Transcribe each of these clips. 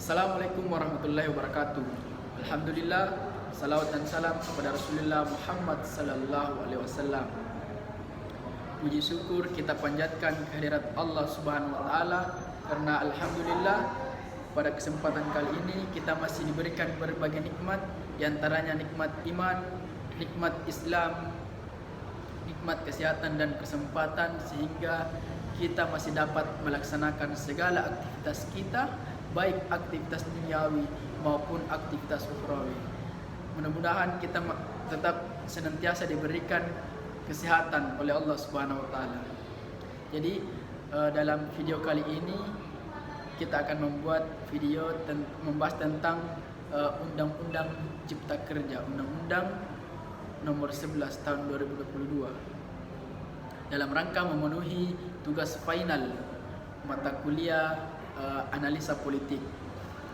Assalamualaikum warahmatullahi wabarakatuh. Alhamdulillah, salawat dan salam kepada Rasulullah Muhammad sallallahu alaihi wasallam. Puji syukur kita panjatkan kehadirat Allah Subhanahu wa taala karena alhamdulillah pada kesempatan kali ini kita masih diberikan berbagai nikmat, di antaranya nikmat iman, nikmat Islam, nikmat kesehatan dan kesempatan sehingga kita masih dapat melaksanakan segala aktivitas kita, baik aktivitas duniawi maupun aktivitas ukhrawi. Mudah-mudahan kita tetap senantiasa diberikan kesehatan oleh Allah Subhanahu wa taala. Jadi dalam video kali ini kita akan membuat video membahas tentang Undang-Undang Cipta Kerja, Undang-Undang Nomor 11 Tahun 2022. Dalam rangka memenuhi tugas final mata kuliah analisa politik.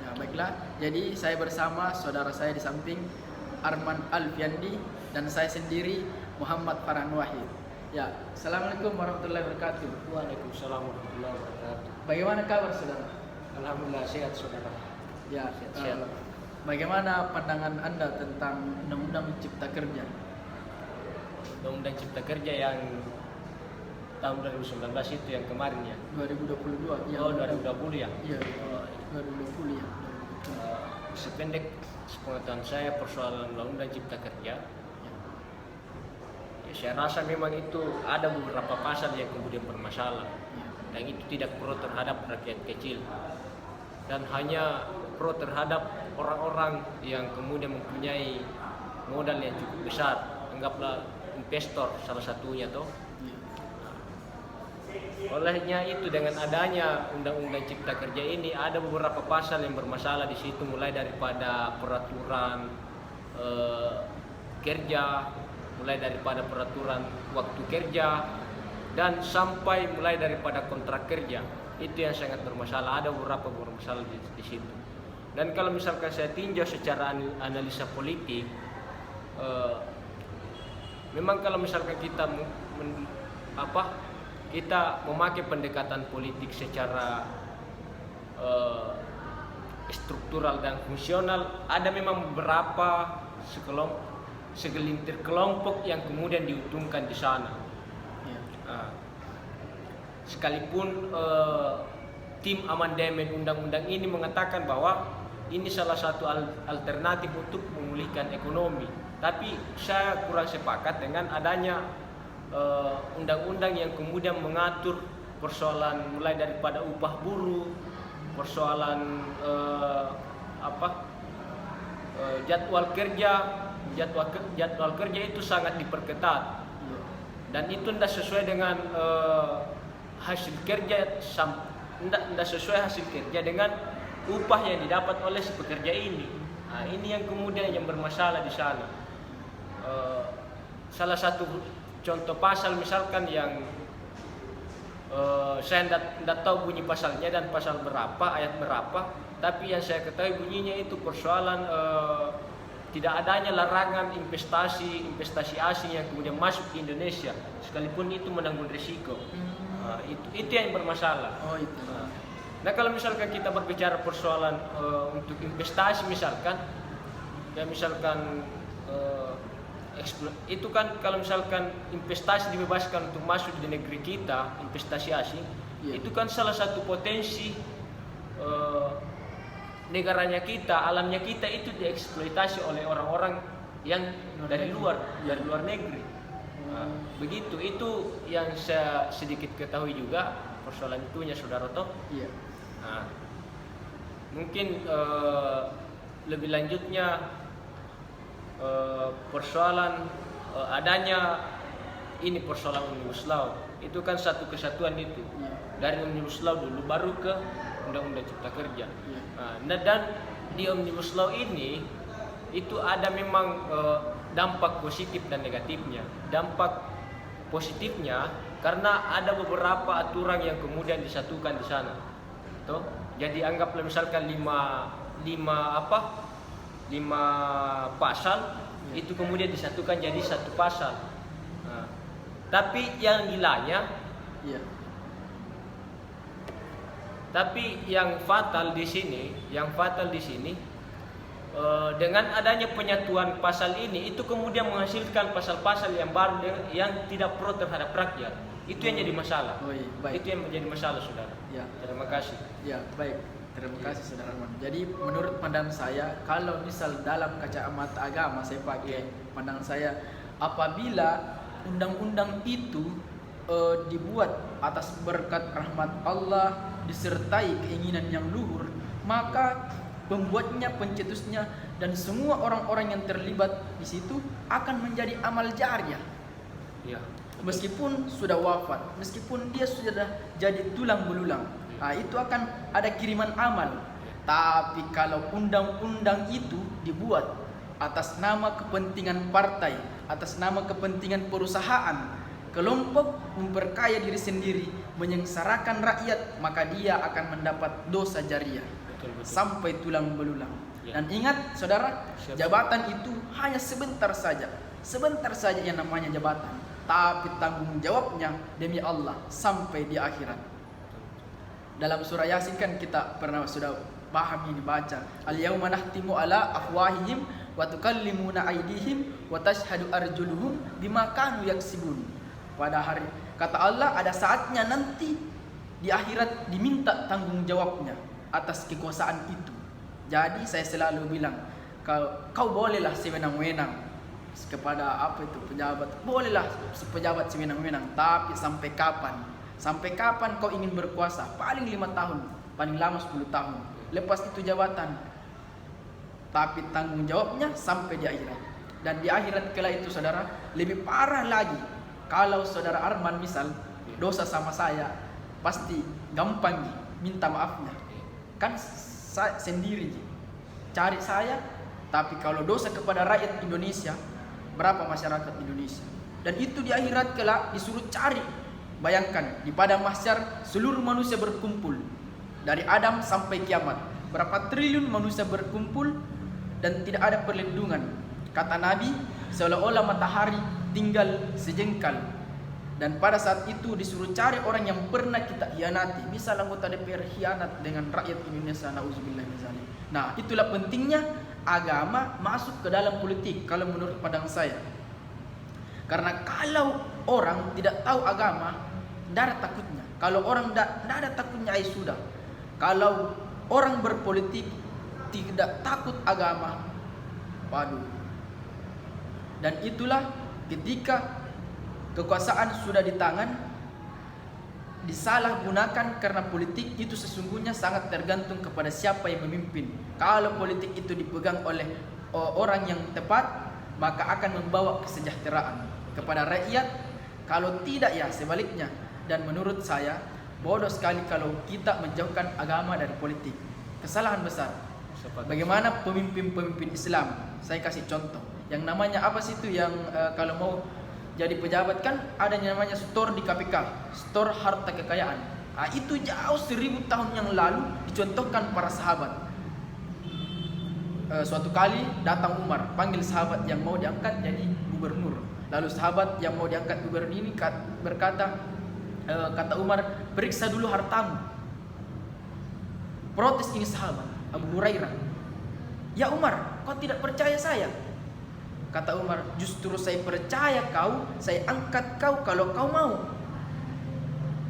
Ya, baiklah. Jadi saya bersama saudara saya di samping Arman Alfiandi dan saya sendiri Muhammad Farhan Wahid. Ya, Assalamualaikum warahmatullahi wabarakatuh. Waalaikumsalam warahmatullahi wabarakatuh. Bagaimana kabar saudara? Alhamdulillah sehat saudara. Ya, sehat. Bagaimana pandangan Anda tentang Undang-Undang Cipta Kerja? Undang-Undang Cipta Kerja yang tahun 2019 itu yang kemarin ya. 2022. Ya, 2020 ya. Iya, 2020 ya. Sependek sepengetahuan saya persoalan Undang-Undang Cipta Kerja. Ya, saya rasa memang itu ada beberapa pasal yang kemudian bermasalah. Dan itu tidak pro terhadap rakyat kecil. Dan hanya pro terhadap orang-orang yang kemudian mempunyai modal yang cukup besar. Anggaplah investor salah satunya toh. Olehnya itu dengan adanya Undang-Undang Cipta Kerja ini ada beberapa pasal yang bermasalah di situ, mulai daripada peraturan kerja, mulai daripada peraturan waktu kerja, dan sampai mulai daripada kontrak kerja. Itu yang sangat bermasalah. Ada beberapa bermasalah di situ. Dan kalau misalkan saya tinjau secara analisa politik, memang kalau misalkan kita kita memakai pendekatan politik secara struktural dan fungsional, ada memang beberapa segelintir kelompok yang kemudian diuntungkan di sana. Sekalipun tim amandemen undang-undang ini mengatakan bahwa ini salah satu alternatif untuk memulihkan ekonomi, tapi saya kurang sepakat dengan adanya undang-undang yang kemudian mengatur persoalan mulai daripada upah buruh, persoalan jadwal kerja itu sangat diperketat, dan itu tidak sesuai dengan hasil kerja, tidak sesuai hasil kerja dengan upah yang didapat oleh si pekerja ini. Nah, ini yang kemudian yang bermasalah di sana. Salah satu contoh pasal misalkan yang saya tidak tahu bunyi pasalnya dan pasal berapa, ayat berapa, tapi yang saya ketahui bunyinya itu persoalan tidak adanya larangan investasi asing yang kemudian masuk ke Indonesia, sekalipun itu menanggung risiko. Itu yang bermasalah. Nah, kalau misalkan kita berbicara persoalan untuk investasi misalkan, ya misalkan itu kan kalau misalkan investasi dibebaskan untuk masuk di negeri kita, investasi asing, itu kan salah satu potensi negaranya kita, alamnya kita itu dieksploitasi oleh orang-orang yang dari luar negeri. Begitu, itu yang saya sedikit ketahui juga persoalan itunya saudara toh. Iya. Mungkin lebih lanjutnya persoalan adanya ini persoalan Omnibus Law itu kan satu kesatuan itu dari Omnibus Law dulu baru ke Undang-Undang Cipta Kerja. Nah, dan di Omnibus Law ini itu ada memang dampak positif dan negatifnya. Dampak positifnya karena ada beberapa aturan yang kemudian disatukan di sana. Toh, jadi anggaplah misalkan 5 pasal itu kemudian disatukan jadi satu pasal. Tapi yang gilanya Tapi yang fatal di sini, dengan adanya penyatuan pasal ini, itu kemudian menghasilkan pasal-pasal yang baru yang tidak pro terhadap rakyat. Itu yang jadi masalah. Oh, iya, baik. Itu yang menjadi masalah, saudara. Ya. Terima kasih. Ya, baik. Terima kasih Saudara Arman. Jadi menurut pandangan saya, kalau misal dalam kacamata agama saya pakai pandangan saya, apabila undang-undang itu dibuat atas berkat rahmat Allah disertai keinginan yang luhur, maka pembuatnya, pencetusnya, dan semua orang-orang yang terlibat di situ akan menjadi amal jariah. Ya. Meskipun sudah wafat, meskipun dia sudah jadi tulang belulang, itu akan ada kiriman amal. Tapi kalau undang-undang itu dibuat atas nama kepentingan partai, atas nama kepentingan perusahaan, kelompok memperkaya diri sendiri, menyengsarakan rakyat, maka dia akan mendapat dosa jariah. Betul. Sampai tulang belulang. Ya. Dan ingat saudara, jabatan itu hanya sebentar saja yang namanya jabatan, tapi tanggung jawabnya demi Allah sampai di akhirat. Dalam surah Yasin kan kita pernah sudah paham ini, baca al-yauma nahtimu ala afwahihim wa tukallimuna aydihim wa tashhadu arjuluhum bima kanu yaksibun. Pada hari kata Allah, ada saatnya nanti di akhirat diminta tanggung jawabnya atas kekuasaan itu. Jadi saya selalu bilang, kau bolehlah sewenang-wenang kepada pejabat, bolehlah pejabat sewenang-wenang, tapi sampai kapan? Sampai kapan kau ingin berkuasa? Paling 5 tahun, paling lama 10 tahun. Lepas itu jabatan. Tapi tanggung jawabnya sampai di akhirat. Dan di akhirat kala itu saudara, lebih parah lagi. Kalau saudara Arman misal dosa sama saya, pasti gampang minta maafnya. Kan saya sendiri cari saya. Tapi kalau dosa kepada rakyat Indonesia, berapa masyarakat Indonesia? Dan itu di akhirat kelak disuruh cari. Bayangkan di padang mahsyar seluruh manusia berkumpul dari Adam sampai kiamat. Berapa triliun manusia berkumpul dan tidak ada perlindungan. Kata Nabi, seolah-olah matahari tinggal sejengkal. Dan pada saat itu disuruh cari orang yang pernah kita hianati. Misal anggota DPR hianat dengan rakyat Indonesia, na'udzubillah misalnya. Nah, itulah pentingnya agama masuk ke dalam politik kalau menurut pandangan saya. Karena kalau orang tidak tahu agama, tidak ada takutnya. Kalau orang tidak ada takutnya, sudah. Kalau orang berpolitik tidak takut agama, waduh. Dan itulah ketika kekuasaan sudah di tangan, disalahgunakan, karena politik itu sesungguhnya sangat tergantung kepada siapa yang memimpin. Kalau politik itu dipegang oleh orang yang tepat, maka akan membawa kesejahteraan kepada rakyat. Kalau tidak, ya sebaliknya. Dan menurut saya bodoh sekali kalau kita menjauhkan agama dari politik. Kesalahan besar. Bagaimana pemimpin-pemimpin Islam? Saya kasih contoh. Yang namanya apa sih itu yang kalau mau jadi pejabat kan ada yang namanya store di KPK, store harta kekayaan. Itu jauh 1000 tahun yang lalu dicontohkan para sahabat. Suatu kali datang Umar, panggil sahabat yang mau diangkat jadi gubernur. Lalu sahabat yang mau diangkat gubernur ini berkata, kata Umar, periksa dulu hartamu. Protes ini sahabat Abu Hurairah, ya Umar, kau tidak percaya saya? Kata Umar, justru saya percaya kau, saya angkat kau kalau kau mau.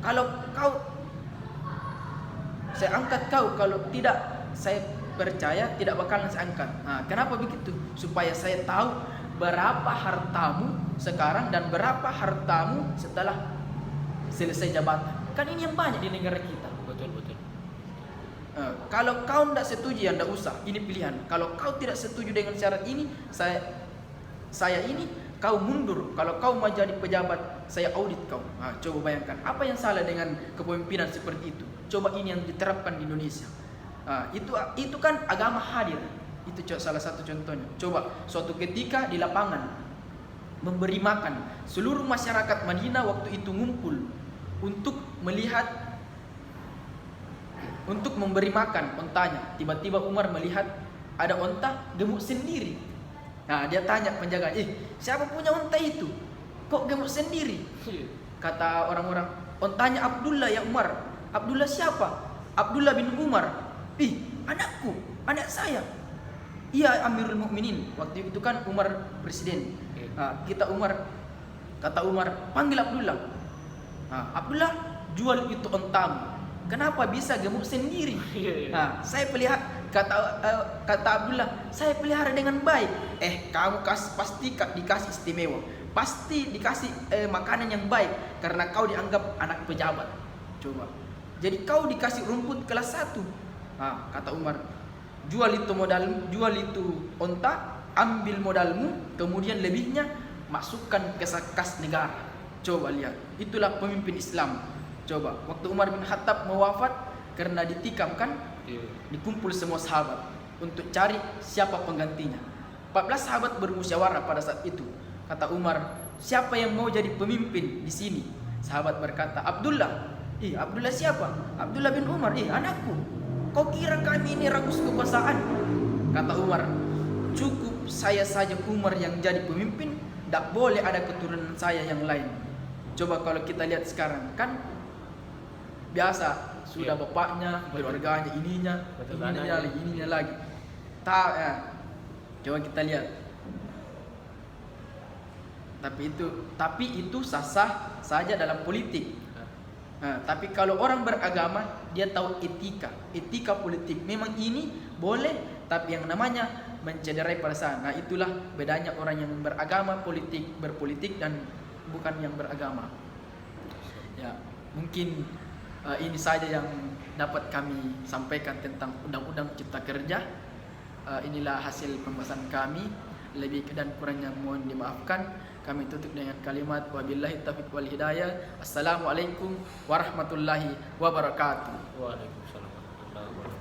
Kalau kau, saya angkat kau, kalau tidak saya percaya tidak bakalan saya angkat. Kenapa begitu? Supaya saya tahu berapa hartamu sekarang dan berapa hartamu setelah selesai jabatan. Kan ini yang banyak di negara kita. Betul. Kalau kau tidak setuju, ya tidak usah. Ini pilihan. Kalau kau tidak setuju dengan syarat ini, saya ini, kau mundur. Kalau kau mau jadi pejabat, saya audit kau. Coba bayangkan, apa yang salah dengan kepemimpinan seperti itu? Coba ini yang diterapkan di Indonesia. Itu kan agama hadir. Itu salah satu contohnya. Coba suatu ketika di lapangan memberi makan, seluruh masyarakat Madinah waktu itu ngumpul untuk melihat, untuk memberi makan ontanya. Tiba-tiba Umar melihat ada onta gemuk sendiri. Dia tanya penjaga, siapa punya onta itu? Kok gemuk sendiri? Kata orang-orang, ontanya Abdullah ya Umar. Abdullah siapa? Abdullah bin Umar, anakku, anak saya. Iya Amirul Mukminin. Waktu itu kan Umar presiden. Kata Umar, panggil Abdullah. Abdullah, jual itu ontamu. Kenapa bisa gemuk sendiri? Saya pelihara. Kata Abdullah, saya pelihara dengan baik. Kamu pasti dikasih istimewa. Pasti dikasih makanan yang baik karena kau dianggap anak pejabat. Coba. Jadi kau dikasih rumput kelas 1. Kata Umar, jual itu onta, ambil modalmu, kemudian lebihnya masukkan ke kas negara. Coba lihat, itulah pemimpin Islam. Coba, waktu Umar bin Khattab mewafat karena ditikam kan, dikumpul semua sahabat untuk cari siapa penggantinya. 14 sahabat bermusyawarah pada saat itu. Kata Umar, siapa yang mau jadi pemimpin di sini? Sahabat berkata, Abdullah. Abdullah siapa? Abdullah bin Umar. Anakku. Kau kira kami ini ragus kekuasaan? Kata Umar, cukup saya saja Umar yang jadi pemimpin, tak boleh ada keturunan saya yang lain. Coba kalau kita lihat sekarang kan biasa sudah bapaknya, keluarganya, ininya lagi. Coba kita lihat. Tapi itu sah-sah saja dalam politik. Tapi kalau orang beragama, dia tahu etika politik. Memang ini boleh, tapi yang namanya mencederai perasaan. Itulah bedanya orang yang beragama berpolitik dan bukan yang beragama. Ya, mungkin ini saja yang dapat kami sampaikan tentang Undang-Undang Cipta Kerja. Inilah hasil pembahasan kami. Lebih dan kurangnya mohon dimaafkan. Kami tutup dengan kalimat wabillahi taufiq wal hidayah. Assalamualaikum warahmatullahi wabarakatuh. Waalaikumsalam warahmatullahi wabarakatuh.